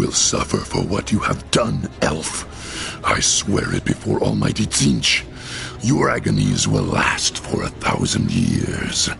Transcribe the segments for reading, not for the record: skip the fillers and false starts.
will suffer for what you have done, elf. I swear it before Almighty Tzinch. Your agonies will last for 1,000 years.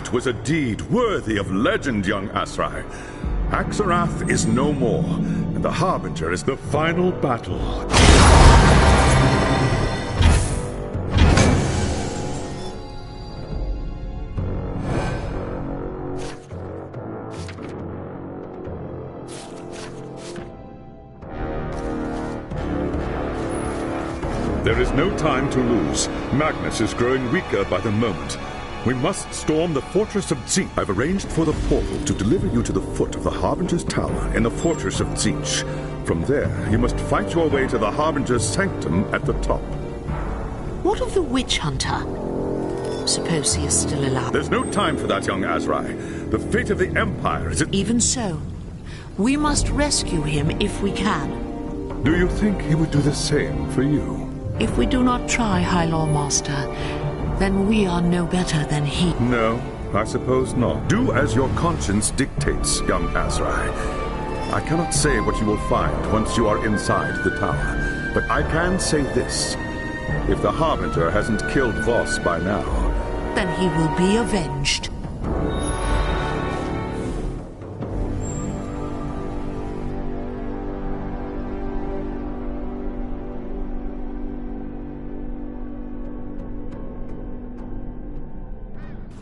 That was a deed worthy of legend, young Asrai. Axarath is no more, and the Harbinger is the final battle. There is no time to lose. Magnus is growing weaker by the moment. We must storm the fortress of Tzeentch. I've arranged for the portal to deliver you to the foot of the Harbinger's Tower in the fortress of Tzeentch. From there, you must fight your way to the Harbinger's Sanctum at the top. What of the witch hunter? Suppose he is still alive. There's no time for that, young Asrai. The fate of the Empire is at... Even so, we must rescue him if we can. Do you think he would do the same for you? If we do not try, High Lord Master, then we are no better than he. No, I suppose not. Do as your conscience dictates, young Asrai. I cannot say what you will find once you are inside the tower, but I can say this. If the Harbinger hasn't killed Voss by now... then he will be avenged.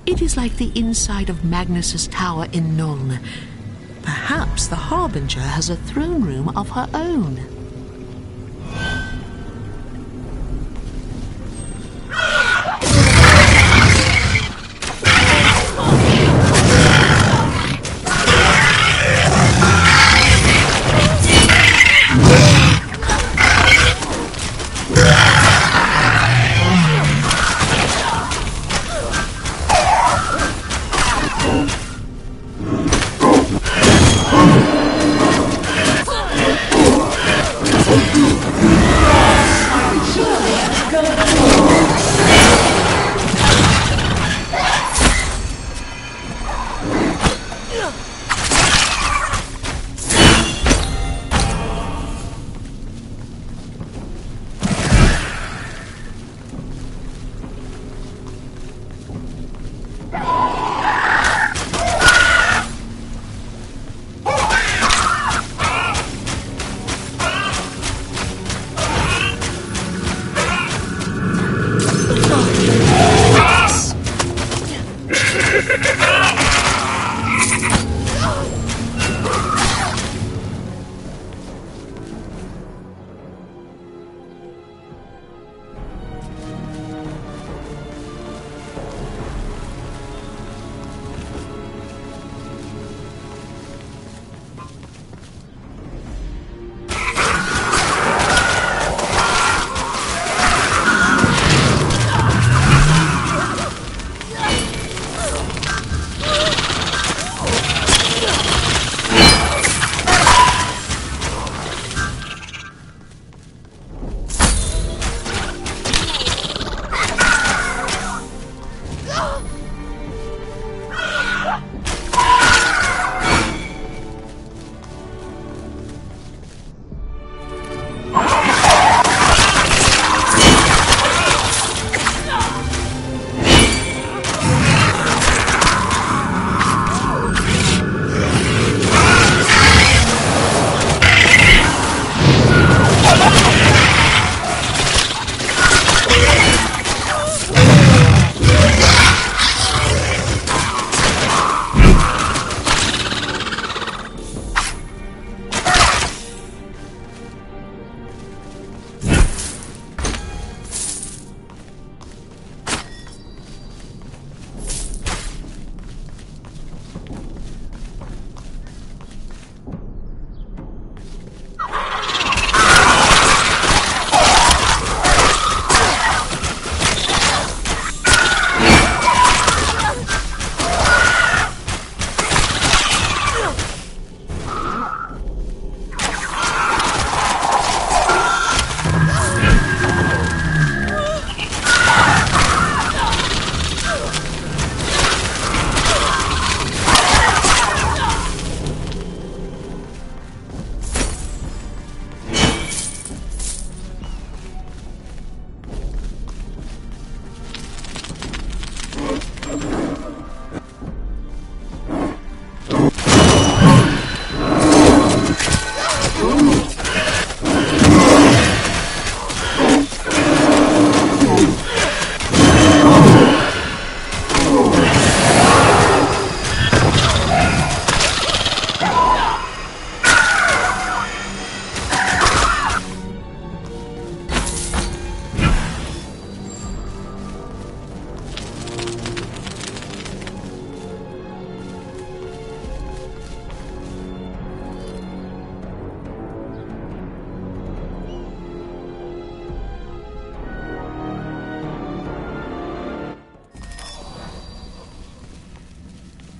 It is like the inside of Magnus's tower in Nuln. Perhaps the Harbinger has a throne room of her own.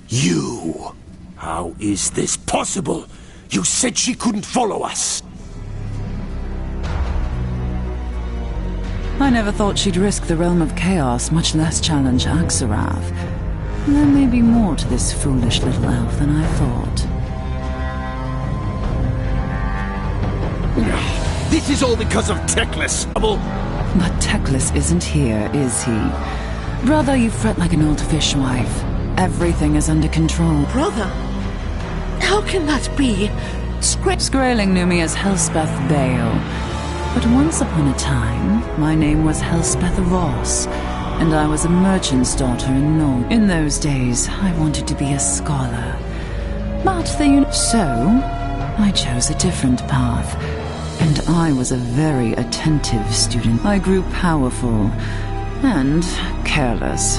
You! How is this possible? You said she couldn't follow us! I never thought she'd risk the realm of chaos, much less challenge Axarath. There may be more to this foolish little elf than I thought. This is all because of Teclis! But Teclis isn't here, is he? Brother, you fret like an old fishwife. Everything is under control. Brother? How can that be? Skraeling knew me as Elspeth Bale. But once upon a time, my name was Elspeth Ross, and I was a merchant's daughter in Nol. In those days, I wanted to be a scholar. But so, I chose a different path. And I was a very attentive student. I grew powerful and careless.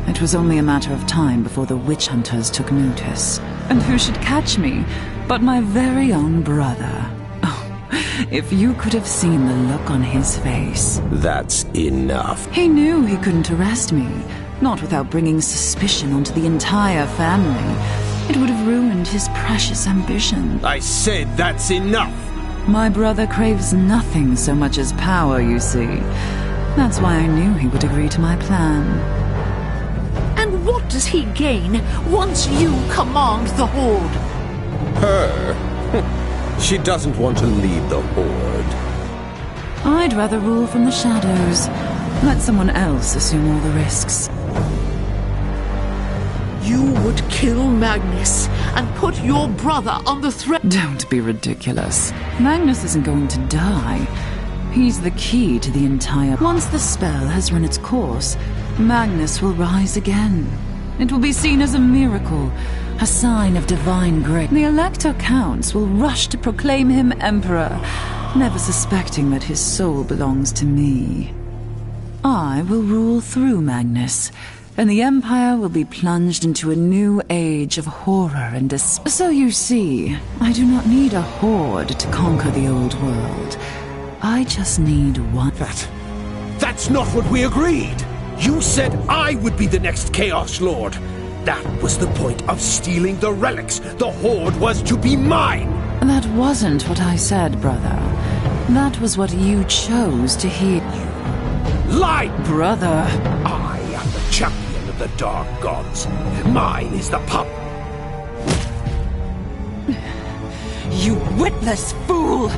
It was only a matter of time before the witch hunters took notice. And who should catch me but my very own brother? Oh, if you could have seen the look on his face. That's enough. He knew he couldn't arrest me, not without bringing suspicion onto the entire family. It would have ruined his precious ambition. I said that's enough! My brother craves nothing so much as power, you see. That's why I knew he would agree to my plan. And what does he gain once you command the Horde? Her? She doesn't want to lead the Horde. I'd rather rule from the shadows. Let someone else assume all the risks. You would kill Magnus and put your brother on the threat. Don't be ridiculous. Magnus isn't going to die. He's the key to the entire... Once the spell has run its course, Magnus will rise again. It will be seen as a miracle, a sign of divine grace. The Elector Counts will rush to proclaim him Emperor, never suspecting that his soul belongs to me. I will rule through Magnus, and the Empire will be plunged into a new age of horror and despair. So you see, I do not need a horde to conquer the old world. I just need one... That's not what we agreed! You said I would be the next Chaos Lord! That was the point of stealing the relics! The Horde was to be mine! That wasn't what I said, brother. That was what you chose to hear. Lie! Brother! I am the champion of the Dark Gods. Mine is the pup. You witless fool!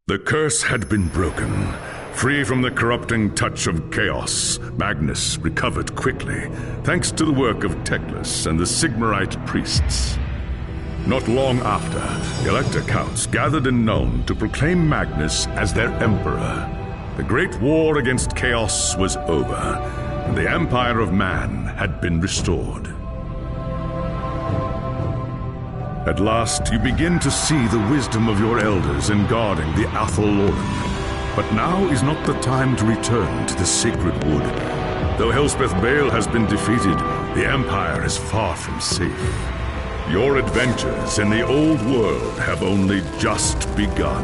The curse had been broken. Free from the corrupting touch of chaos, Magnus recovered quickly, thanks to the work of Teclis and the Sigmarite priests. Not long after, the Elector Counts gathered in Nuln to proclaim Magnus as their emperor. The great war against chaos was over, and the Empire of Man had been restored. At last, you begin to see the wisdom of your elders in guarding the Athel Loren. But now is not the time to return to the sacred wood. Though Elspeth Bale has been defeated, the Empire is far from safe. Your adventures in the old world have only just begun.